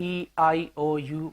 AEIOU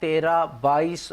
13, 22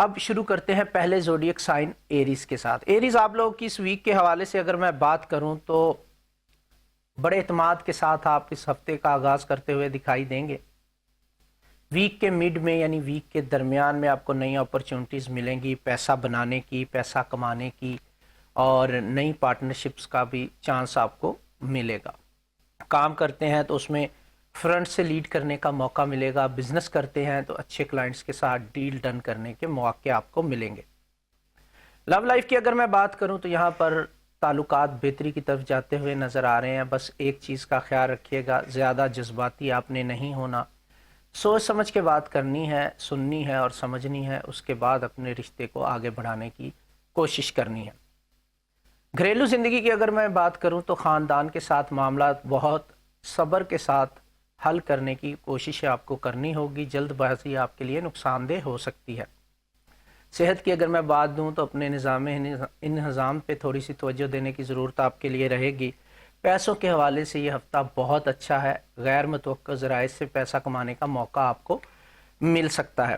اب شروع کرتے ہیں پہلے زوڈیک سائن ایریز کے ساتھ. ایریز آپ لوگوں کی اس ویک کے حوالے سے اگر میں بات کروں تو بڑے اعتماد کے ساتھ آپ اس ہفتے کا آغاز کرتے ہوئے دکھائی دیں گے. ویک کے مڈ میں یعنی ویک کے درمیان میں آپ کو نئی اپرچونٹیز ملیں گی پیسہ بنانے کی، پیسہ کمانے کی، اور نئی پارٹنرشپس کا بھی چانس آپ کو ملے گا. کام کرتے ہیں تو اس میں فرنٹ سے لیڈ کرنے کا موقع ملے گا. بزنس کرتے ہیں تو اچھے کلائنٹس کے ساتھ ڈیل ڈن کرنے کے مواقع آپ کو ملیں گے. لو لائف کی اگر میں بات کروں تو یہاں پر تعلقات بہتری کی طرف جاتے ہوئے نظر آ رہے ہیں. بس ایک چیز کا خیال رکھیے گا، زیادہ جذباتی آپ نے نہیں ہونا، سوچ سمجھ کے بات کرنی ہے، سننی ہے اور سمجھنی ہے، اس کے بعد اپنے رشتے کو آگے بڑھانے کی کوشش کرنی ہے. گھریلو زندگی کی اگر میں بات کروں تو خاندان کے ساتھ معاملات بہت صبر کے ساتھ حل کرنے کی کوشش آپ کو کرنی ہوگی. جلد بازی آپ کے لیے نقصان دہ ہو سکتی ہے. صحت کی اگر میں بات دوں تو اپنے انہضام پہ تھوڑی سی توجہ دینے کی ضرورت آپ کے لیے رہے گی. پیسوں کے حوالے سے یہ ہفتہ بہت اچھا ہے. غیر متوقع ذرائع سے پیسہ کمانے کا موقع آپ کو مل سکتا ہے.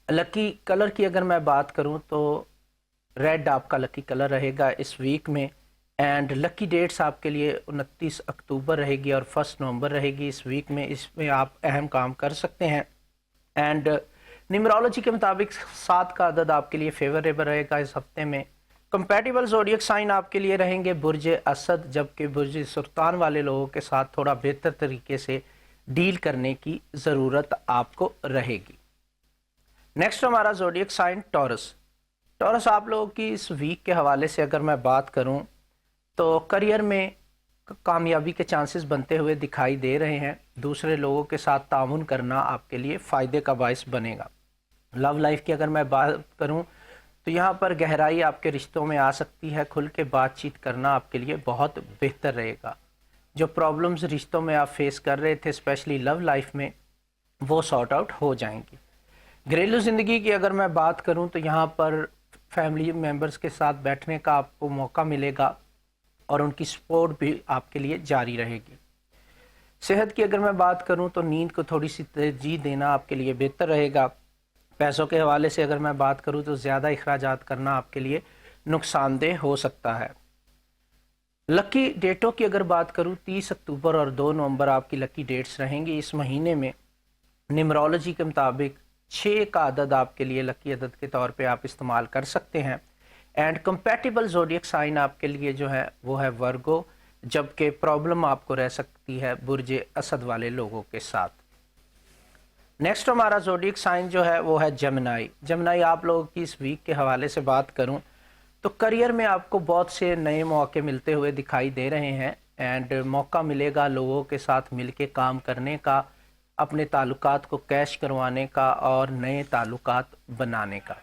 لکی کلر کی اگر میں بات کروں تو ریڈ آپ کا لکی کلر رہے گا اس ویک میں. اینڈ لکی ڈیٹس آپ کے لیے 29 اکتوبر رہے گی اور 1 نومبر رہے گی اس ویک میں. اس میں آپ اہم کام کر سکتے ہیں. اینڈ نیمرولوجی کے مطابق 7 کا عدد آپ کے لیے فیوریبل رہے گا اس ہفتے میں. کمپیٹیبل زوڈیک سائن آپ کے لیے رہیں گے برج اسد، جبکہ برج سرطان والے لوگوں کے ساتھ تھوڑا بہتر طریقے سے ڈیل کرنے کی ضرورت آپ کو رہے گی. نیکسٹ ہمارا زوڈیک سائن ٹورس. ٹورس آپ لوگوں کی اس ویک کے حوالے سے اگر میں بات کروں تو کریئر میں کامیابی کے چانسز بنتے ہوئے دکھائی دے رہے ہیں. دوسرے لوگوں کے ساتھ تعاون کرنا آپ کے لیے فائدے کا باعث بنے گا. لو لائف کی اگر میں بات کروں تو یہاں پر گہرائی آپ کے رشتوں میں آ سکتی ہے. کھل کے بات چیت کرنا آپ کے لیے بہت بہتر رہے گا. جو پرابلمز رشتوں میں آپ فیس کر رہے تھے اسپیشلی لو لائف میں، وہ سارٹ آؤٹ ہو جائیں گی. گھریلو زندگی کی اگر میں بات کروں تو یہاں پر فیملی ممبرز کے ساتھ بیٹھنے کا آپ کو موقع ملے گا اور ان کی سپورٹ بھی آپ کے لیے جاری رہے گی. صحت کی اگر میں بات کروں تو نیند کو تھوڑی سی ترجیح دینا آپ کے لیے بہتر رہے گا. پیسوں کے حوالے سے اگر میں بات کروں تو زیادہ اخراجات کرنا آپ کے لیے نقصان دہ ہو سکتا ہے. لکی ڈیٹوں کی اگر بات کروں 30 اکتوبر اور 2 نومبر آپ کی لکی ڈیٹس رہیں گی اس مہینے میں. نیمرولوجی کے مطابق 6 کا عدد آپ کے لیے لکی عدد کے طور پہ آپ استعمال کر سکتے ہیں. اینڈ کمپیٹیبل زوڈیک سائن آپ کے لیے جو ہے وہ ہے ورگو، جبکہ پرابلم آپ کو رہ سکتی ہے برج اسد والے لوگوں کے ساتھ. نیکسٹ ہمارا زوڈیک سائن جو ہے وہ ہے جمنائی. جمنائی آپ لوگوں کی اس ویک کے حوالے سے بات کروں تو کریئر میں آپ کو بہت سے نئے مواقع ملتے ہوئے دکھائی دے رہے ہیں. اینڈ موقع ملے گا لوگوں کے ساتھ مل کے کام کرنے کا، اپنے تعلقات کو کیش کروانے کا اور نئے تعلقات بنانے کا.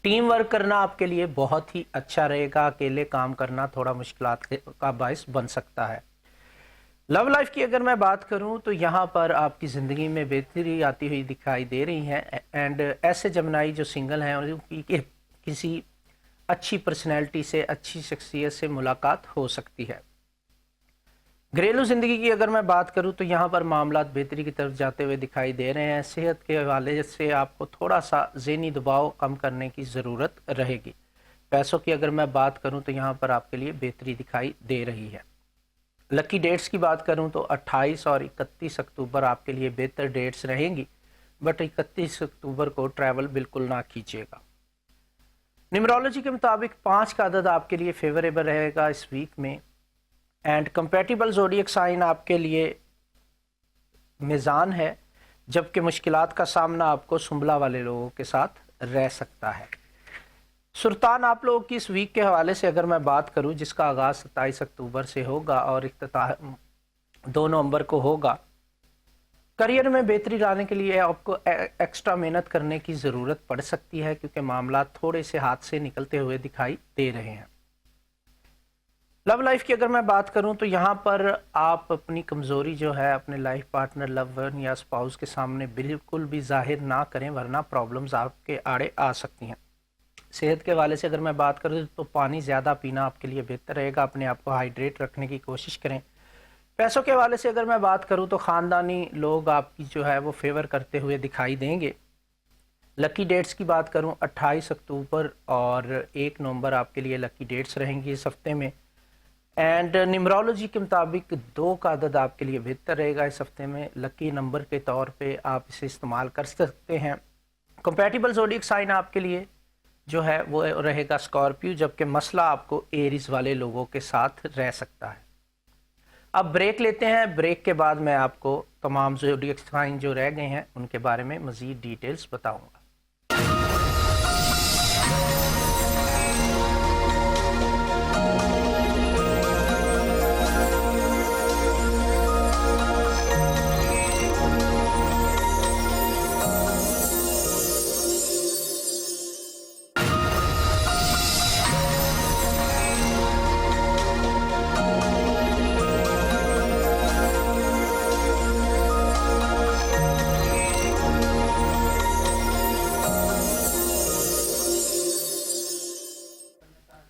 ٹیم ورک کرنا آپ کے لیے بہت ہی اچھا رہے گا. اکیلے کام کرنا تھوڑا مشکلات کا باعث بن سکتا ہے. لو لائف کی اگر میں بات کروں تو یہاں پر آپ کی زندگی میں بہتری آتی ہوئی دکھائی دے رہی ہے. اینڈ ایسے جمنائی جو سنگل ہیں ان کی کسی اچھی پرسنالٹی سے، اچھی شخصیت سے ملاقات ہو سکتی ہے. گھریلو زندگی کی اگر میں بات کروں تو یہاں پر معاملات بہتری کی طرف جاتے ہوئے دکھائی دے رہے ہیں. صحت کے حوالے سے آپ کو تھوڑا سا ذہنی دباؤ کم کرنے کی ضرورت رہے گی. پیسوں کی اگر میں بات کروں تو یہاں پر آپ کے لیے بہتری دکھائی دے رہی ہے. لکی ڈیٹس کی بات کروں تو 28 اور 31 اکتوبر آپ کے لیے بہتر ڈیٹس رہیں گی، بٹ 31 اکتوبر کو ٹریول بالکل نہ کیجیے گا. نیمرولوجی کے مطابق 5 کا عدد آپ کے لیے فیوریبل رہے گا اس ویک میں. اینڈ کمپیٹیبل زوڈیک سائن آپ کے لیے میزان ہے، جبکہ مشکلات کا سامنا آپ کو سنبلہ والے لوگوں کے ساتھ رہ سکتا ہے. سرطان آپ لوگوں کی اس ویک کے حوالے سے اگر میں بات کروں جس کا آغاز 27 اکتوبر سے ہوگا اور اختتام 2 نومبر کو ہوگا. کریئر میں بہتری لانے کے لیے آپ کو ایکسٹرا محنت کرنے کی ضرورت پڑ سکتی ہے کیونکہ معاملات تھوڑے سے ہاتھ سے نکلتے ہوئے دکھائی دے رہے ہیں. لو لائف کی اگر میں بات کروں تو یہاں پر آپ اپنی کمزوری جو ہے اپنے لائف پارٹنر، لو ون یا اسپاؤس کے سامنے بالکل بھی ظاہر نہ کریں ورنہ پرابلمز آپ کے آڑے آ سکتی ہیں. صحت کے حوالے سے اگر میں بات کروں تو پانی زیادہ پینا آپ کے لیے بہتر رہے گا. اپنے آپ کو ہائیڈریٹ رکھنے کی کوشش کریں. پیسوں کے حوالے سے اگر میں بات کروں تو خاندانی لوگ آپ کی جو ہے وہ فیور کرتے ہوئے دکھائی دیں گے. لکی ڈیٹس کی بات کروں 28 اکتوبر اور 1 نومبر آپ کے لیے لکی ڈیٹس رہیں گی اس ہفتے میں. اینڈ نیمرولوجی کے مطابق 2 کا عدد آپ کے لیے بہتر رہے گا اس ہفتے میں. لکی نمبر کے طور پہ آپ اسے استعمال کر سکتے ہیں. کمپیٹیبل زوڈیک سائن آپ کے لیے جو ہے وہ رہے گا اسکارپیو، جبکہ مسئلہ آپ کو ایریز والے لوگوں کے ساتھ رہ سکتا ہے. اب بریک لیتے ہیں، بریک کے بعد میں آپ کو تمام زوڈیک سائن جو رہ گئے ہیں ان کے بارے میں مزید ڈیٹیلز بتاؤں گا.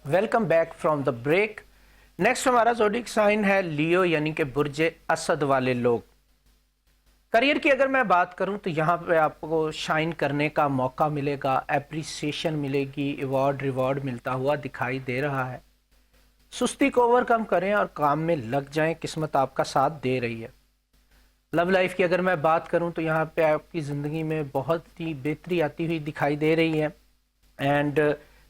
Welcome back from the break. Next ہمارا زوڈیک سائن ہے لیو، یعنی کہ برج اسد والے لوگ. کریئر کی اگر میں بات کروں تو یہاں پہ آپ کو شائن کرنے کا موقع ملے گا، اپریسیشن ملے گی، ایوارڈ ریوارڈ ملتا ہوا دکھائی دے رہا ہے. سستی کو اوور کم کریں اور کام میں لگ جائیں، قسمت آپ کا ساتھ دے رہی ہے. لو لائف کی اگر میں بات کروں تو یہاں پہ آپ کی زندگی میں بہت ہی بہتری آتی ہوئی دکھائی دے رہی ہے. اینڈ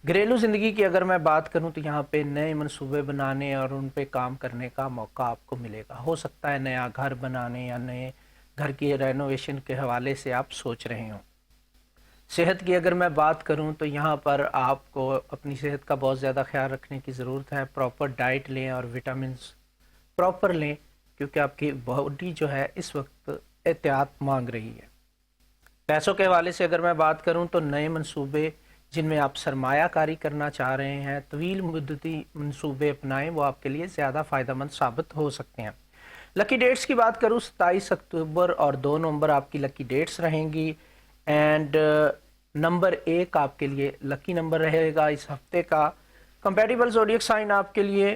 گھریلو زندگی کی اگر میں بات کروں تو یہاں پہ نئے منصوبے بنانے اور ان پہ کام کرنے کا موقع آپ کو ملے گا. ہو سکتا ہے نیا گھر بنانے یا نئے گھر کی رینوویشن کے حوالے سے آپ سوچ رہے ہوں. صحت کی اگر میں بات کروں تو یہاں پر آپ کو اپنی صحت کا بہت زیادہ خیال رکھنے کی ضرورت ہے. پراپر ڈائٹ لیں اور وٹامنس پراپر لیں، کیونکہ آپ کی باڈی جو ہے اس وقت احتیاط مانگ رہی ہے. پیسوں کے حوالے سے اگر میں بات کروں تو نئے منصوبے جن میں آپ سرمایہ کاری کرنا چاہ رہے ہیں، طویل مدتی منصوبے اپنائیں، وہ آپ کے لیے زیادہ فائدہ مند ثابت ہو سکتے ہیں. لکی ڈیٹس کی بات کروں 27 اکتوبر اور 2 نومبر آپ کی لکی ڈیٹس رہیں گی. اینڈ نمبر 1 آپ کے لیے لکی نمبر رہے گا اس ہفتے کا. کمپیٹیبل زوڈیک سائن آپ کے لیے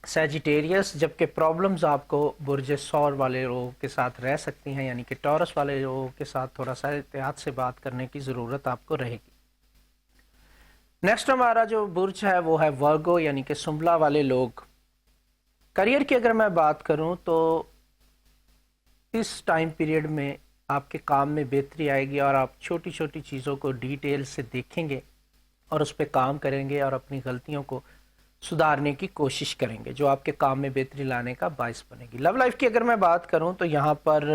سیجیٹیریس، جبکہ پرابلمز آپ کو برج ثور والے لوگوں کے ساتھ رہ سکتی ہیں، یعنی کہ ٹورس والے لوگوں کے ساتھ تھوڑا سا احتیاط سے بات کرنے کی ضرورت آپ کو رہے گی. نیکسٹ ہمارا جو برج ہے وہ ہے ورگو، یعنی کہ سنبلا والے لوگ. کریئر کی اگر میں بات کروں تو اس ٹائم پیریڈ میں آپ کے کام میں بہتری آئے گی اور آپ چھوٹی چھوٹی چیزوں کو ڈیٹیل سے دیکھیں گے اور اس پہ کام کریں گے اور اپنی غلطیوں کو سدھارنے کی کوشش کریں گے، جو آپ کے کام میں بہتری لانے کا باعث بنے گی. لو لائف کی اگر میں بات کروں تو یہاں پر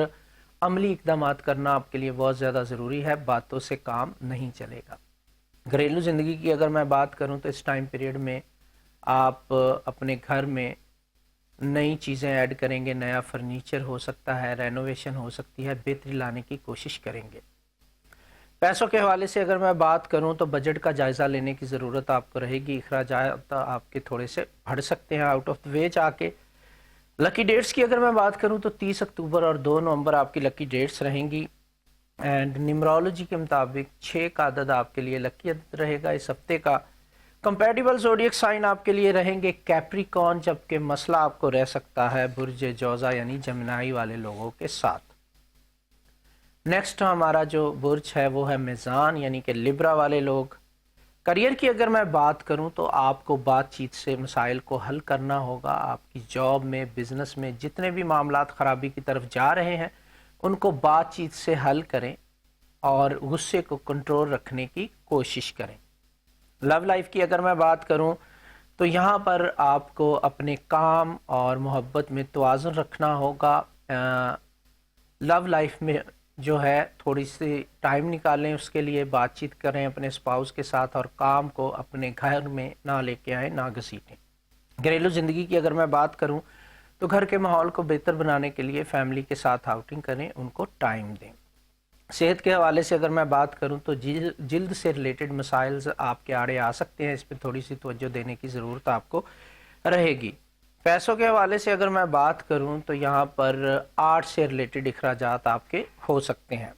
عملی اقدامات کرنا آپ کے لیے بہت زیادہ ضروری ہے، باتوں سے کام نہیں چلے گا. گھریلو زندگی کی اگر میں بات کروں تو اس ٹائم پیریڈ میں آپ اپنے گھر میں نئی چیزیں ایڈ کریں گے، نیا فرنیچر ہو سکتا ہے، رینوویشن ہو سکتی ہے، بہتری لانے کی کوشش کریں گے. پیسوں کے حوالے سے اگر میں بات کروں تو بجٹ کا جائزہ لینے کی ضرورت آپ کو رہے گی. اخراجات آپ کے تھوڑے سے بڑھ سکتے ہیں آؤٹ آف دا وے جا کے. لکی ڈیٹس کی اگر میں بات کروں تو 30 اکتوبر اور 2 نومبر آپ کی لکی ڈیٹس رہیں گی. اینڈ نیمرولوجی کے مطابق 6 کا عدد آپ کے لیے لکی عدد رہے گا اس ہفتے کا. کمپیٹیبل زوڈیک سائن آپ کے لیے رہیں گے کیپریکون، جبکہ مسئلہ آپ کو رہ سکتا ہے برج جوزا یعنی جمنائی والے لوگوں کے ساتھ. نیکسٹ ہمارا جو برج ہے وہ ہے میزان، یعنی کہ لبرا والے لوگ. کریئر کی اگر میں بات کروں تو آپ کو بات چیت سے مسائل کو حل کرنا ہوگا. آپ کی جاب میں، بزنس میں جتنے بھی معاملات خرابی کی طرف جا رہے ہیں ان کو بات چیت سے حل کریں اور غصے کو کنٹرول رکھنے کی کوشش کریں. لو لائف کی اگر میں بات کروں تو یہاں پر آپ کو اپنے کام اور محبت میں توازن رکھنا ہوگا. لو لائف میں جو ہے تھوڑی سی ٹائم نکالیں، اس کے لیے بات چیت کریں اپنے اسپاؤس کے ساتھ اور کام کو اپنے گھر میں نہ لے کے آئیں، نہ گھسیٹیں. گھریلو زندگی کی اگر میں بات کروں تو گھر کے ماحول کو بہتر بنانے کے لیے فیملی کے ساتھ آؤٹنگ کریں، ان کو ٹائم دیں. صحت کے حوالے سے اگر میں بات کروں تو جلد سے ریلیٹڈ مسائل آپ کے آڑے آ سکتے ہیں، اس پہ تھوڑی سی توجہ دینے کی ضرورت آپ کو رہے گی. پیسوں کے حوالے سے اگر میں بات کروں تو یہاں پر آرٹ سے ریلیٹڈ اخراجات آپ کے ہو سکتے ہیں.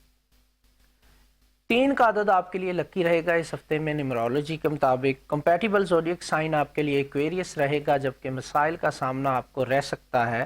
3 کا عدد آپ کے لیے لکی رہے گا اس ہفتے میں نیمرولوجی کے مطابق. کمپیٹیبل زوڈیک سائن آپ کے لیے ایکویریس رہے گا، جبکہ مسائل کا سامنا آپ کو رہ سکتا ہے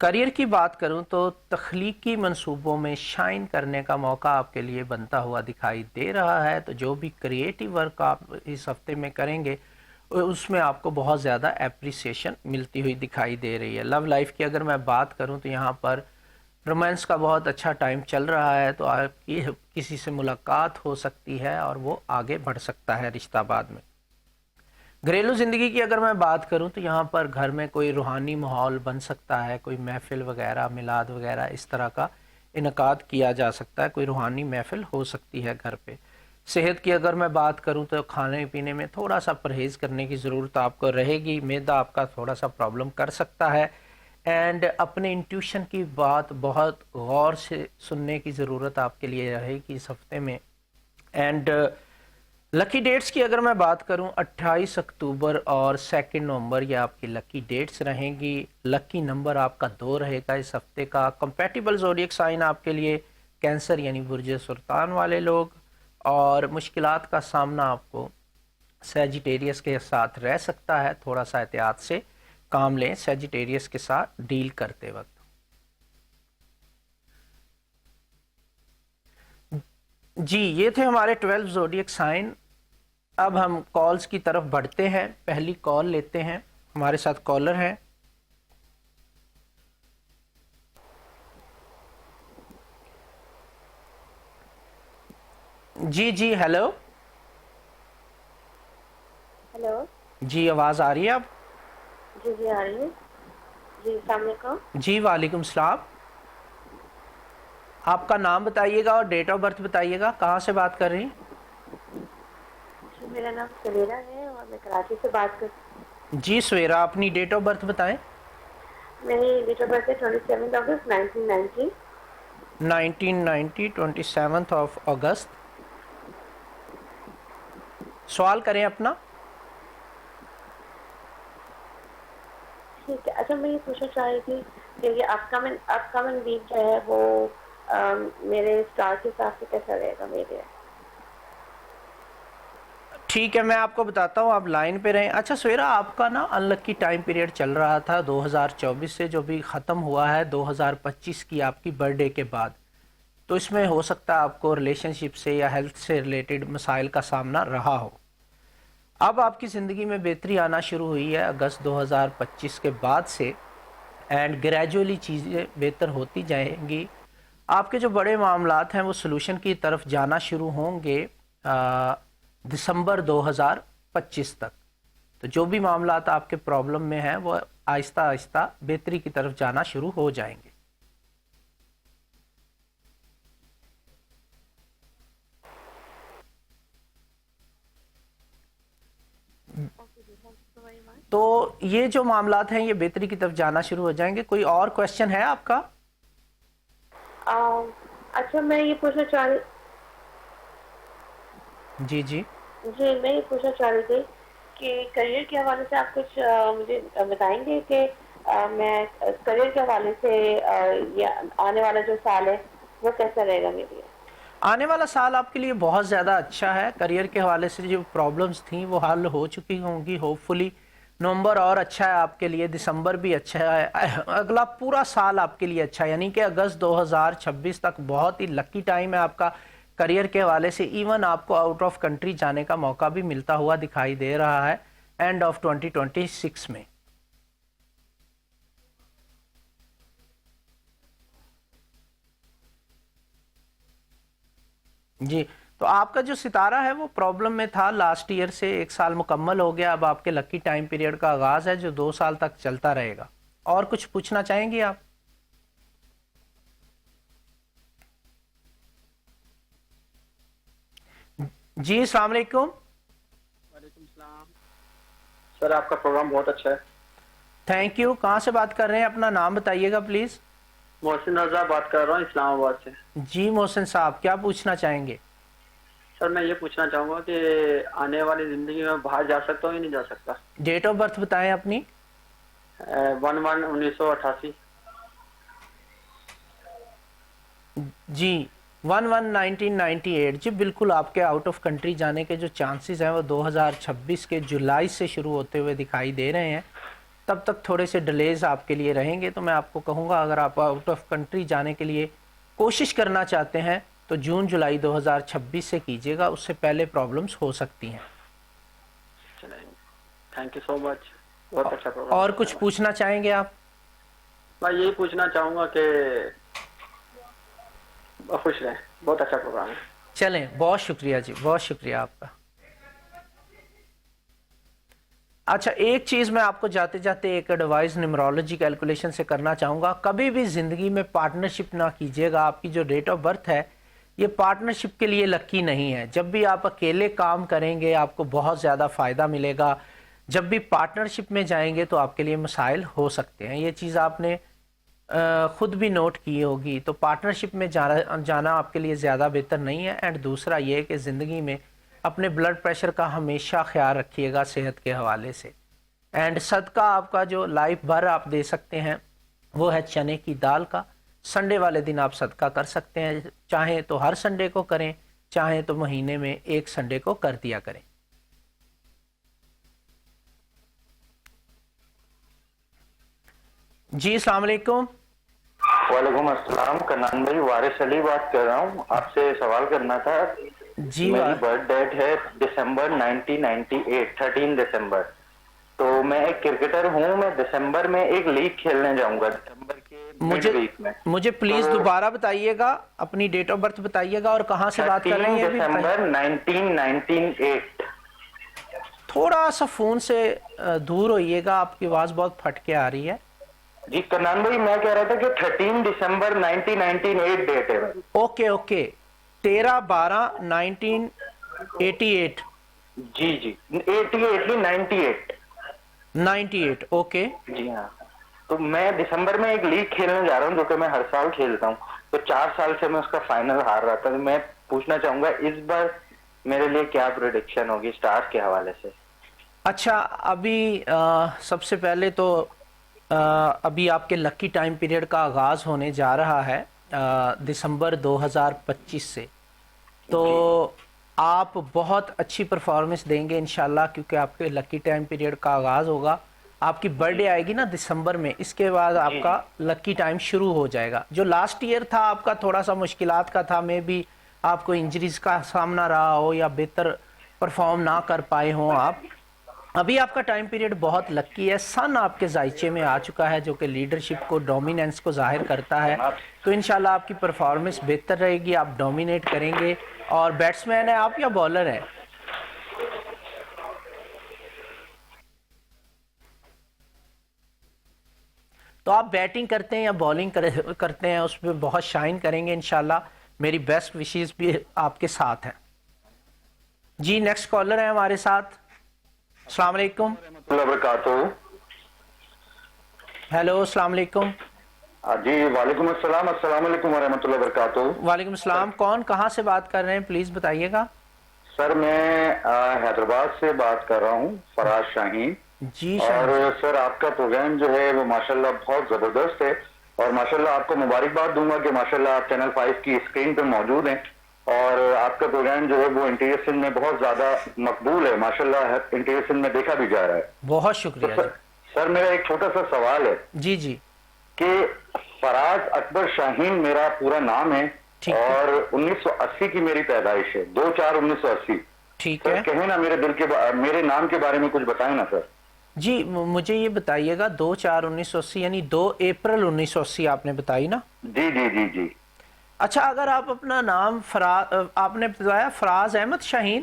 کریئر کی بات کروں تو تخلیقی منصوبوں میں شائن کرنے کا موقع آپ کے لیے بنتا ہوا دکھائی دے رہا ہے، تو جو بھی کریٹیو ورک آپ اس ہفتے میں کریں گے اس میں آپ کو بہت زیادہ اپریسیشن ملتی ہوئی دکھائی دے رہی ہے۔ لو لائف کی اگر میں بات کروں تو یہاں پر رومانس کا بہت اچھا ٹائم چل رہا ہے، تو آپ کی کسی سے ملاقات ہو سکتی ہے اور وہ آگے بڑھ سکتا ہے رشتہ بعد میں۔ گھریلو زندگی کی اگر میں بات کروں تو یہاں پر گھر میں کوئی روحانی ماحول بن سکتا ہے، کوئی محفل وغیرہ، میلاد وغیرہ اس طرح کا انعقاد کیا جا سکتا ہے، کوئی روحانی محفل ہو سکتی ہے گھر پہ۔ صحت کی اگر میں بات کروں تو کھانے پینے میں تھوڑا سا پرہیز کرنے کی ضرورت آپ کو رہے گی، معدہ آپ کا تھوڑا سا پرابلم کر سکتا ہے، اینڈ اپنے انٹیوشن کی بات بہت غور سے سننے کی ضرورت آپ کے لیے رہے گی اس ہفتے میں۔ اینڈ لکی ڈیٹس کی اگر میں بات کروں 28 اکتوبر اور 2 نومبر یہ آپ کی لکی ڈیٹس رہیں گی۔ لکی نمبر آپ کا 2 رہے گا اس ہفتے کا۔ کمپیٹیبل زوڈیک سائن آپ کے لیے کینسر یعنی برج سرطان والے لوگ، اور مشکلات کا سامنا آپ کو سیجیٹیریس کے ساتھ رہ سکتا ہے، تھوڑا سا احتیاط سے کام لیں سیجیٹیریس کے ساتھ ڈیل کرتے وقت۔ جی یہ تھے ہمارے 12 زوڈیک سائن۔ اب ہم کالز کی طرف بڑھتے ہیں، پہلی کال لیتے ہیں، ہمارے ساتھ کالر ہیں۔ جی جی ہیلو، ہیلو، جی آواز آ رہی ہے اب؟ جی جی آ رہی ہے۔ جی السلام علیکم۔ جی وعلیکم السلام، آپ کا نام بتائیے گا اور ڈیٹ آف برتھ بتائیے گا، کہاں سے بات کر رہی ہیں؟ جی میرا نام سمیرہ ہے اور میں کراچی سے بات کر جی سویرا، اپنی ڈیٹ آف برتھ بتائیں۔ میری ڈیٹ آف برتھ ہے 27 اگست 1990۔ 1990 27 اگست۔ سوال کریں اپنا۔ ٹھیک ہے، اچھا میں یہ پوچھنا چاہ رہی تھی کہ یہ اپ کمنگ ویک جو ہے وہ میرے اسٹار کے حساب سے کیسا رہے گا میرے؟ ٹھیک ہے میں آپ کو بتاتا ہوں، آپ لائن پہ رہیں۔ اچھا سویرا، آپ کا نا ان لکی ٹائم پیریڈ چل رہا تھا 2024 سے جو بھی ختم ہوا ہے 2025 کی آپ کی برتھ ڈے کے بعد، تو اس میں ہو سکتا ہے آپ کو ریلیشن شپ سے یا ہیلتھ سے ریلیٹڈ مسائل کا سامنا رہا ہو۔ اب آپ کی زندگی میں بہتری آنا شروع ہوئی ہے اگست 2025 کے بعد سے، اینڈ گریجولی چیزیں بہتر ہوتی جائیں گی۔ آپ کے جو بڑے معاملات ہیں وہ سلوشن کی طرف جانا شروع ہوں گے دسمبر 2025 تک۔ تو جو بھی معاملات آپ کے پرابلم میں ہیں وہ آہستہ آہستہ بہتری کی طرف جانا شروع ہو جائیں گے۔ تو یہ جو معاملات ہیں یہ بہتری کی طرف جانا شروع ہو جائیں گے۔ کوئی اور کوشچن ہے آپ کا؟ اچھا میں یہ پوچھنا چاہ رہی جی جی میں یہ پوچھنا چاہ رہی تھی کہ کریئر کے حوالے سے آپ کچھ مجھے بتائیں گے کہ میں کریئر کے حوالے سے یہ آنے والا جو سال ہے وہ کیسا رہے گا میرے لیے؟ آنے والا سال آپ کے لیے بہت زیادہ اچھا ہے۔ کریئر کے حوالے سے جو پرابلمز تھیں وہ حل ہو چکی ہوں گی ہوپ فلی۔ نومبر اور اچھا ہے آپ کے لیے، دسمبر بھی اچھا ہے، اگلا پورا سال آپ کے لیے اچھا ہے، یعنی کہ اگست 2026 تک بہت ہی لکی ٹائم ہے آپ کا کریئر کے حوالے سے۔ ایون آپ کو آؤٹ آف کنٹری جانے کا موقع بھی ملتا ہوا دکھائی دے رہا ہے اینڈ آف 2026 میں۔ جی تو آپ کا جو ستارہ ہے وہ پرابلم میں تھا لاسٹ ایئر سے، 1 سال مکمل ہو گیا، اب آپ کے لکی ٹائم پیریڈ کا آغاز ہے جو 2 سال تک چلتا رہے گا۔ اور کچھ پوچھنا چاہیں گے آپ؟ جی السلام علیکم۔ وعلیکم السلام سر، آپ کا پروگرام بہت اچھا ہے۔ Thank you. کہاں سے بات کر رہے ہیں؟ اپنا نام بتائیے گا پلیز۔ محسن رضا بات کر رہا ہوں اسلام آباد سے۔ جی محسن صاحب، کیا پوچھنا چاہیں گے؟ سر میں یہ پوچھنا چاہوں گا کہ آنے والی زندگی میں باہر جا سکتا ہوں یا نہیں جا سکتا؟ ڈیٹ آف برتھ بتائیں اپنی۔ 1/1/1988۔ جی 1/1/1998۔ جی بالکل، آپ کے آؤٹ آف کنٹری جانے کے جو چانسز ہیں وہ 2026 کے جولائی سے شروع ہوتے ہوئے دکھائی دے رہے ہیں، تب تک تھوڑے سے ڈیلیز آپ کے لیے رہیں گے. تو میں آپ کو کہوں گا اگر آپ آؤٹ آف کنٹری جانے کے لیے کوشش کرنا چاہتے ہیں تو جون جولائی 2026 سے کیجیے گا, اس سے پہلے پرابلمز ہو سکتی ہیں. چلیں, تھینک یو سو مچ, بہت اچھا پروگرام. اور کچھ پوچھنا چاہیں گے آپ؟ میں یہی پوچھنا چاہوں گا کہ خوش رہیں, بہت اچھا پروگرام ہے. چلیں, بہت شکریہ جی, بہت شکریہ آپ کا. اچھا, ایک چیز میں آپ کو جاتے جاتے ایک ایڈوائز نیمرولوجی کیلکولیشن سے کرنا چاہوں گا. کبھی بھی زندگی میں پارٹنرشپ نہ کیجیے گا. آپ کی جو ڈیٹ آف برتھ ہے یہ پارٹنرشپ کے لیے لکی نہیں ہے. جب بھی آپ اکیلے کام کریں گے آپ کو بہت زیادہ فائدہ ملے گا, جب بھی پارٹنرشپ میں جائیں گے تو آپ کے لیے مسائل ہو سکتے ہیں. یہ چیز آپ نے خود بھی نوٹ کی ہوگی. تو پارٹنرشپ میں جانا آپ کے لیے زیادہ بہتر نہیں ہے. اینڈ دوسرا یہ کہ زندگی میں اپنے بلڈ پریشر کا ہمیشہ خیال رکھیے گا صحت کے حوالے سے. اینڈ صدقہ آپ کا جو لائف بھر آپ دے سکتے ہیں وہ ہے چنے کی دال کا. سنڈے والے دن آپ صدقہ کر سکتے ہیں, چاہیں تو ہر سنڈے کو کریں, چاہیں تو مہینے میں ایک سنڈے کو کر دیا کریں. جی السلام علیکم. وعلیکم السلام. کنان بھائی, وارث علی بات کر رہا ہوں. آپ سے سوال کرنا تھا. جی میری برتھ ڈیٹ ہے دسمبر 1998, 13 دسمبر. تو میں ایک کرکٹر ہوں. میں دسمبر میں ایک لیگ کھیلنے جاؤں گا, دسمبر کے مڈ ویک میں. مجھے پلیز دوبارہ بتائیے گا, اپنی ڈیٹ آف برتھ بتائیے گا اور کہاں سے بات کر رہے ہیں. 13 دسمبر 1998. تھوڑا سا فون سے دور ہوئیے گا, آپ کی آواز بہت پھٹ کے آ رہی ہے. جی کنان بھائی, میں کہہ رہا تھا کہ 13 دسمبر 1998 ڈیٹ ہے. Okay okay, 13/12/1988. جی جی, 98. 98 اوکے. جی ہاں. تو میں دسمبر میں ایک لیگ کھیلنے جا رہا ہوں جو کہ میں ہر سال کھیلتا ہوں. تو 4 سال سے میں اس کا فائنل ہار رہا تھا. میں پوچھنا چاہوں گا اس بار میرے لیے کیا پریڈکشن ہوگی سٹارز کے حوالے سے. اچھا, ابھی سب سے پہلے تو ابھی آپ کے لکی ٹائم پیریڈ کا آغاز ہونے جا رہا ہے دسمبر 2025 سے. تو آپ بہت اچھی پرفارمنس دیں گے انشاءاللہ, کیونکہ آپ کے لکی ٹائم پیریڈ کا آغاز ہوگا. آپ کی برتھ ڈے آئے گی نا دسمبر میں, اس کے بعد آپ کا لکی ٹائم شروع ہو جائے گا. جو لاسٹ ایئر تھا آپ کا تھوڑا سا مشکلات کا تھا, میں بھی آپ کو انجریز کا سامنا رہا ہو یا بہتر پرفارم نہ کر پائے ہوں آپ. ابھی آپ کا ٹائم پیریڈ بہت لکی ہے. سن آپ کے ذائچے میں آ چکا ہے جو کہ لیڈرشپ کو, ڈومیننس کو ظاہر کرتا ہے. تو انشاءاللہ آپ کی پرفارمنس بہتر رہے گی, آپ ڈومینیٹ کریں گے. اور بیٹسمین ہے آپ یا بولر ہے؟ تو آپ بیٹنگ کرتے ہیں یا بولنگ کرتے ہیں, اس پہ بہت شائن کریں گے انشاءاللہ. میری بیسٹ وشیز بھی آپ کے ساتھ ہیں. جی نیکسٹ کالر ہے ہمارے ساتھ. السلام علیکم. اللہ وبرکاتہ. ہیلو السلام علیکم. جی وعلیکم السلام. السلام علیکم ورحمۃ اللہ وبرکاتہ. وعلیکم السلام. کون کہاں سے بات کر رہے ہیں پلیز بتائیے گا. سر میں حیدرآباد سے بات کر رہا ہوں, فراز شاہین. جی اور سر آپ کا پروگرام جو ہے وہ ماشاءاللہ بہت زبردست ہے, اور ماشاءاللہ آپ کو مبارکباد دوں گا کہ ماشاءاللہ آپ چینل 5 کی اسکرین پہ موجود ہیں. اور آپ کا پروگرام جو ہے وہ انٹیریئر سندھ میں بہت زیادہ مقبول ہے ماشاءاللہ, انٹیریئر سندھ میں دیکھا بھی جا رہا ہے. بہت شکریہ جی. سر میرا ایک چھوٹا سا سوال ہے. جی جی. کہ فراز اکبر شاہین میرا پورا نام ہے, اور 1980 کی میری پیدائش ہے, 2/4/1980. ٹھیک ہے, کہیں نا میرے نام کے بارے میں کچھ بتائیں نا سر. جی مجھے یہ بتائیے گا 2/4/1980 یعنی 2 اپریل 1980 آپ نے بتائی نا؟ جی جی جی جی. اچھا, اگر آپ اپنا نام آپ نے بتایا فراز احمد شاہین,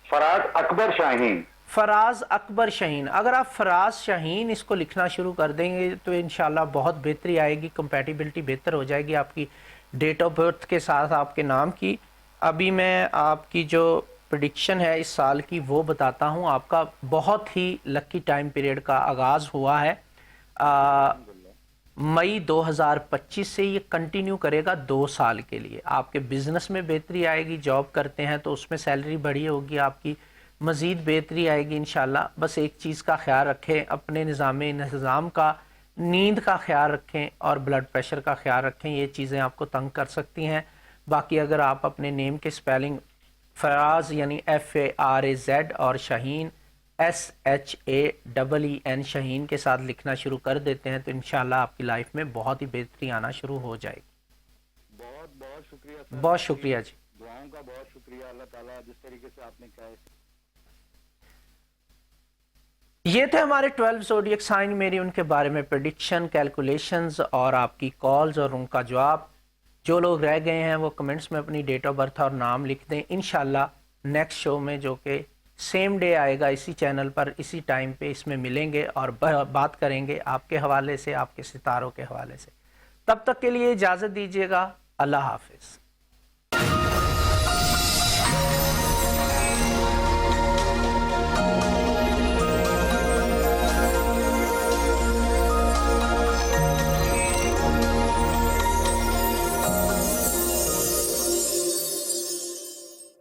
فراز اکبر شاہین, فراز اکبر شاہین, اگر آپ فراز شاہین اس کو لکھنا شروع کر دیں گے تو انشاءاللہ بہت بہتری آئے گی, کمپیٹیبلٹی بہتر ہو جائے گی آپ کی ڈیٹ آف برتھ کے ساتھ آپ کے نام کی. ابھی میں آپ کی جو پریڈکشن ہے اس سال کی وہ بتاتا ہوں. آپ کا بہت ہی لکی ٹائم پیریڈ کا آغاز ہوا ہے مئی 2025 سے. یہ کنٹینیو کرے گا 2 سال کے لیے. آپ کے بزنس میں بہتری آئے گی, جاب کرتے ہیں تو اس میں سیلری بڑھی ہوگی آپ کی, مزید بہتری آئے گی انشاءاللہ. بس ایک چیز کا خیال رکھیں, اپنے نظام کا, نیند کا خیال رکھیں اور بلڈ پریشر کا خیال رکھیں. یہ چیزیں آپ کو تنگ کر سکتی ہیں. باقی اگر آپ اپنے نیم کے سپیلنگ فراز یعنی FARAZ اور شاہین SHAEEN شہین کے ساتھ لکھنا شروع کر دیتے ہیں تو انشاءاللہ آپ کی لائف میں بہت ہی بہتری آنا شروع ہو جائے گی۔ بہت بہت شکریہ سر، بہت شکریہ جی، دعاؤں کا بہت شکریہ، اللہ تعالیٰ جس طریقے سے آپ نے کہا ہے۔ یہ تھے ہمارے 12 زوڈیک سائن، میری ان کے بارے میں پریڈکشن، کیلکولیشنز اور آپ کی کالز اور ان کا جواب۔ جو لوگ رہ گئے ہیں وہ کمنٹس میں اپنی ڈیٹ آف برتھ اور نام لکھ دیں۔ انشاءاللہ نیکسٹ شو میں جو کہ سیم ڈے آئے گا اسی چینل پر اسی ٹائم پہ اس میں ملیں گے اور بات کریں گے آپ کے حوالے سے، آپ کے ستاروں کے حوالے سے۔ تب تک کے لیے اجازت دیجیے گا، اللہ حافظ۔